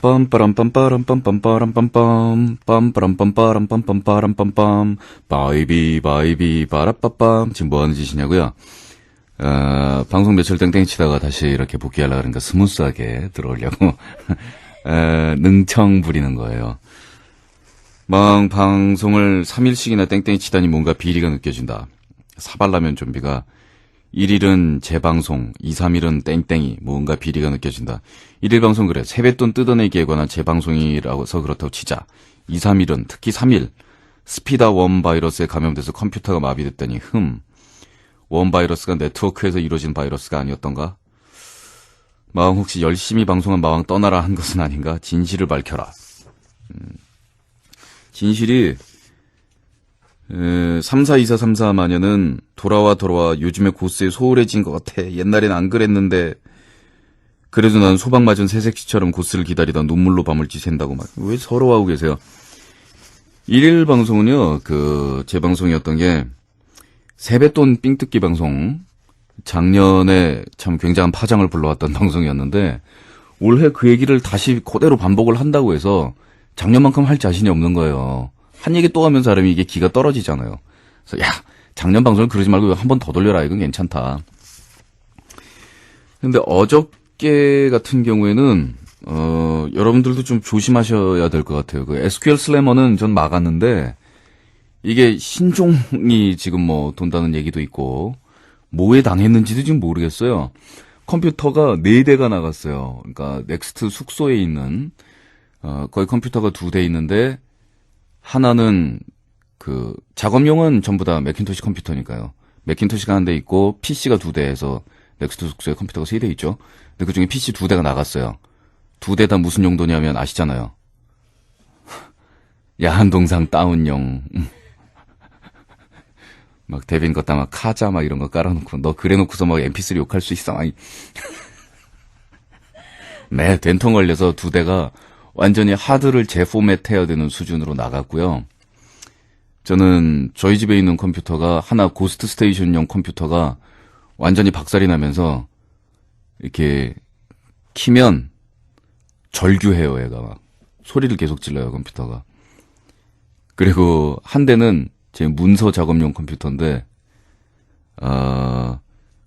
빰빠람빰빠람빰빰빠람빰빰 빰빠람빰빠람빰빰빠람빰빰 바이비 바이비 바라빠빰. 지금 뭐 하는 짓이냐고요? 방송 며칠 땡땡이 치다가 다시 이렇게 복귀하려고 그러니까 스무스하게 들어오려고 능청 부리는 거예요. 막 방송을 3일씩이나 땡땡이 치다니 뭔가 비리가 느껴진다. 사발라면 좀비가 1일은 재방송, 2, 3일은 땡땡이, 뭔가 비리가 느껴진다. 1일 방송 그래, 세뱃돈 뜯어내기에 관한 재방송이라서 그렇다고 치자. 2, 3일은, 특히 3일, 스피다 원 바이러스에 감염돼서 컴퓨터가 마비됐다니, 원 바이러스가 네트워크에서 이루어진 바이러스가 아니었던가? 마왕 혹시 열심히 방송한 마왕 떠나라 한 것은 아닌가? 진실을 밝혀라. 진실이 342434 마녀는 돌아와 요즘에 고스에 소홀해진 것 같아. 옛날엔 안 그랬는데 그래도 난 소방 맞은 새색시처럼 고스를 기다리다 눈물로 밤을 지샌다고 막. 왜 서러워하고 계세요? 1일 방송은요, 제 방송이었던 게 세뱃돈 삥뜯기 방송. 작년에 참 굉장한 파장을 불러왔던 방송이었는데 올해 그 얘기를 다시 그대로 반복을 한다고 해서 작년만큼 할 자신이 없는 거예요. 한 얘기 또 하면서 사람이 이게 기가 떨어지잖아요. 그래서 야, 작년 방송을 그러지 말고 한 번 더 돌려라. 이건 괜찮다. 근데 어저께 같은 경우에는 여러분들도 좀 조심하셔야 될 것 같아요. 그 SQL 슬래머는 전 막았는데 이게 신종이 지금 뭐 돈다는 얘기도 있고 뭐에 당했는지도 지금 모르겠어요. 컴퓨터가 4대가 나갔어요. 그러니까 넥스트 숙소에 있는 거의 컴퓨터가 2대 있는데 하나는 작업용은 전부 다 매킨토시 컴퓨터니까요. 매킨토시가 한 대 있고 PC가 2대에서 넥스트 숙소에 컴퓨터가 3대 있죠. 근데 그중에 PC 2대가 나갔어요. 2대 다 무슨 용도냐면 아시잖아요. 야한 동상 다운용. 막 데빈 걷다 막 카자 막 이런 거 깔아놓고 너 그래놓고서 막 MP3 욕할 수 있어. 네, 된통 걸려서 2대가 완전히 하드를 재포맷해야 되는 수준으로 나갔고요. 저는 저희 집에 있는 컴퓨터가 하나 고스트 스테이션용 컴퓨터가 완전히 박살이 나면서 이렇게 키면 절규해요. 얘가 막 소리를 계속 질러요. 컴퓨터가. 그리고 한 대는 제 문서 작업용 컴퓨터인데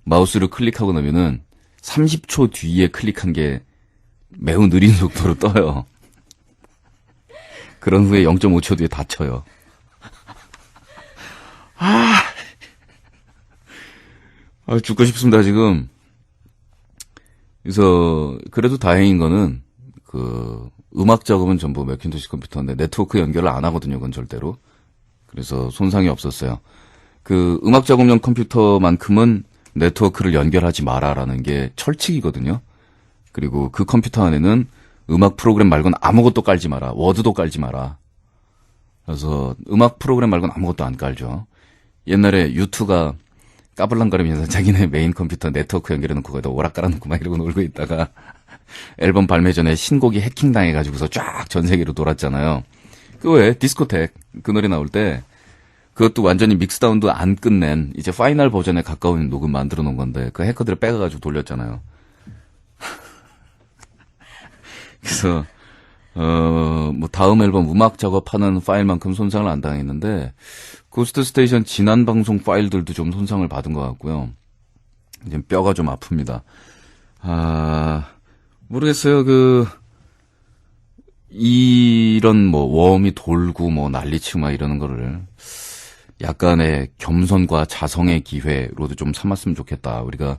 마우스를 클릭하고 나면은 30초 뒤에 클릭한 게 매우 느린 속도로 떠요. 그런 후에 0.5초 뒤에 닫혀요. 죽고 싶습니다, 지금. 그래서, 그래도 다행인 거는, 음악 작업은 전부 매킨토시 컴퓨터인데, 네트워크 연결을 안 하거든요, 그건 절대로. 그래서 손상이 없었어요. 음악 작업용 컴퓨터만큼은 네트워크를 연결하지 마라라는 게 철칙이거든요. 그리고 그 컴퓨터 안에는 음악 프로그램 말고는 아무것도 깔지 마라. 워드도 깔지 마라. 그래서 음악 프로그램 말고는 아무것도 안 깔죠. 옛날에 유투가 까불랑거리면서 자기네 메인 컴퓨터 네트워크 연결해놓고 거기다 오락 깔아놓고 막 이러고 놀고 있다가 앨범 발매 전에 신곡이 해킹당해가지고서 쫙 전 세계로 돌았잖아요. 왜 디스코텍 그 노래 나올 때 그것도 완전히 믹스다운도 안 끝낸 이제 파이널 버전에 가까운 녹음 만들어 놓은 건데 그 해커들을 빼가가지고 돌렸잖아요. 그래서 뭐 다음 앨범 음악 작업하는 파일만큼 손상을 안 당했는데 고스트 스테이션 지난 방송 파일들도 좀 손상을 받은 것 같고요. 이제 뼈가 좀 아픕니다. 모르겠어요. 이런 뭐 웜이 돌고 뭐 난리치고 막 이러는 거를 약간의 겸손과 자성의 기회로도 좀 삼았으면 좋겠다. 우리가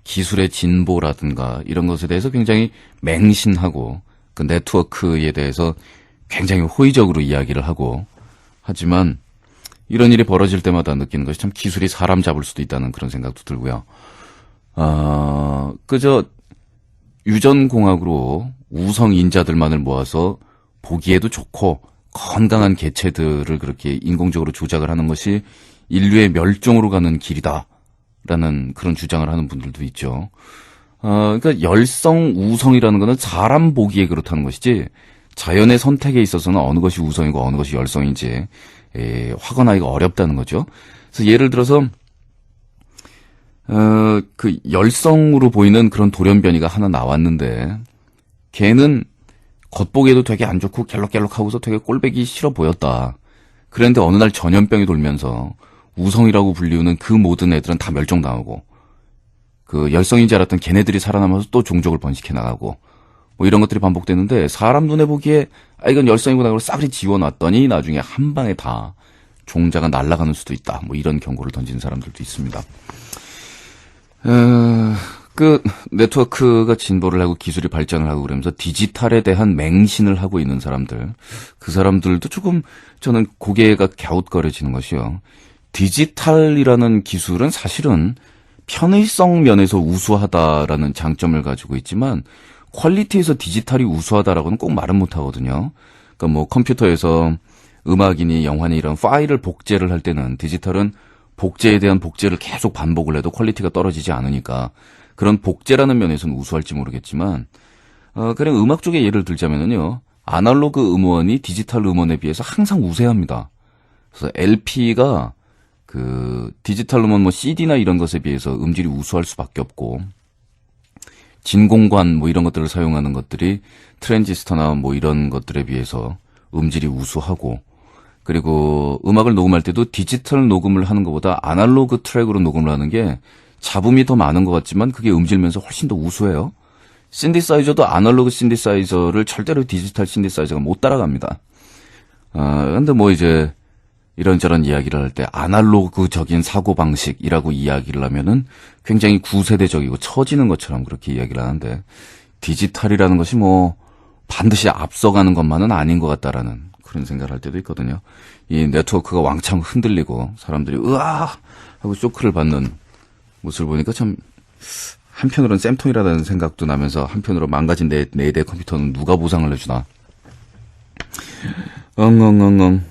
기술의 진보라든가 이런 것에 대해서 굉장히 맹신하고 그 네트워크에 대해서 굉장히 호의적으로 이야기를 하고 하지만 이런 일이 벌어질 때마다 느끼는 것이 참 기술이 사람 잡을 수도 있다는 그런 생각도 들고요. 그저 유전공학으로 우성 인자들만을 모아서 보기에도 좋고 건강한 개체들을 그렇게 인공적으로 조작을 하는 것이 인류의 멸종으로 가는 길이다라는 그런 주장을 하는 분들도 있죠. 그러니까 열성, 우성이라는 거는 사람 보기에 그렇다는 것이지 자연의 선택에 있어서는 어느 것이 우성이고 어느 것이 열성인지 확언하기가 어렵다는 거죠. 그래서 예를 들어서 열성으로 보이는 그런 돌연변이가 하나 나왔는데 걔는 겉보기에도 되게 안 좋고 갤럭갤럭하고서 되게 꼴배기 싫어 보였다. 그런데 어느 날 전염병이 돌면서 우성이라고 불리우는 그 모든 애들은 다 멸종당하고 그 열성인 줄 알았던 걔네들이 살아남아서 또 종족을 번식해 나가고 뭐 이런 것들이 반복되는데 사람 눈에 보기에 이건 열성이구나 그러고 싸그리 지워놨더니 나중에 한 방에 다 종자가 날아가는 수도 있다. 뭐 이런 경고를 던지는 사람들도 있습니다. 그 네트워크가 진보를 하고 기술이 발전을 하고 그러면서 디지털에 대한 맹신을 하고 있는 사람들, 그 사람들도 조금 저는 고개가 갸웃거려지는 것이요. 디지털이라는 기술은 사실은 편의성 면에서 우수하다라는 장점을 가지고 있지만 퀄리티에서 디지털이 우수하다라고는 꼭 말은 못하거든요. 그러니까 뭐 컴퓨터에서 음악이니 영화니 이런 파일을 복제를 할 때는 디지털은 복제에 대한 복제를 계속 반복을 해도 퀄리티가 떨어지지 않으니까 그런 복제라는 면에서는 우수할지 모르겠지만 그냥 음악 쪽에 예를 들자면은요. 아날로그 음원이 디지털 음원에 비해서 항상 우세합니다. 그래서 LP가 그 디지털 음원 뭐 CD나 이런 것에 비해서 음질이 우수할 수밖에 없고 진공관 뭐 이런 것들을 사용하는 것들이 트랜지스터나 뭐 이런 것들에 비해서 음질이 우수하고 그리고 음악을 녹음할 때도 디지털 녹음을 하는 것보다 아날로그 트랙으로 녹음을 하는 게 잡음이 더 많은 것 같지만 그게 음질면서 훨씬 더 우수해요. 신디사이저도 아날로그 신디사이저를 절대로 디지털 신디사이저가 못 따라갑니다. 근데 뭐 이제 이런저런 이야기를 할 때 아날로그적인 사고방식이라고 이야기를 하면은 굉장히 구세대적이고 처지는 것처럼 그렇게 이야기를 하는데 디지털이라는 것이 뭐 반드시 앞서가는 것만은 아닌 것 같다라는 그런 생각을 할 때도 있거든요. 이 네트워크가 왕창 흔들리고 사람들이 으아 하고 쇼크를 받는 모습을 보니까 참 한편으로는 쌤통이라는 생각도 나면서 한편으로 망가진 내 컴퓨터는 누가 보상을 해주나. 엉엉엉엉.